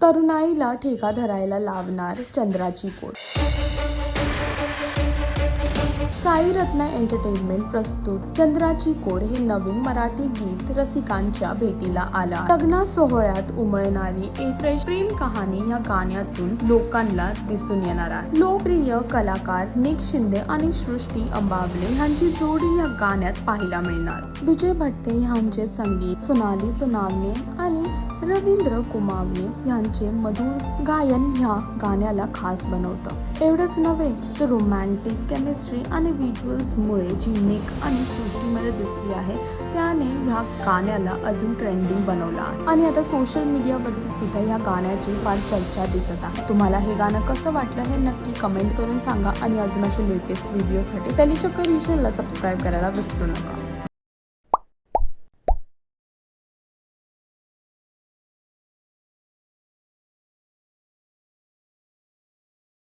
तरुणाईला ठेका धरायला लावणार चंद्राची कोड. साई रत्ना एंटरटेनमेंट प्रस्तुत चंद्राची कोड हे नवीन मराठी गीत रसिकांच्या भेटीला आला. लग्न सोहळ्यात उमळणारी एक फ्रेश प्रेम कहाणी या गाण्यातून लोकांना दिसून येणार आहे. लोकप्रिय कलाकार निक शिंदे आणि सृष्टी अंबावले यांची जोडी या गाण्यात पाहायला मिळणार. विजय भट्टे यांचे संगीत, सोनाली सोनावणे आणि रवींद्र कुमावणे यांचे मधुर गायन ह्या गाण्याला खास बनवतं. एवढंच नव्हे तर रोमॅन्टिक केमिस्ट्री आणि व्हिज्युअल्समुळे जी निक आणि सृष्टीमध्ये दिसली आहे त्याने ह्या गाण्याला अजून ट्रेंडिंग बनवला आहे. आणि आता सोशल मीडियावरती सुद्धा या गाण्याची फार चर्चा दिसत आहे. तुम्हाला हे गाणं कसं वाटलं हे नक्की कमेंट करून सांगा आणि अजून असे लेटेस्ट व्हिडिओसाठी टेलिशकर रिजनला सबस्क्राईब करायला विसरू नका.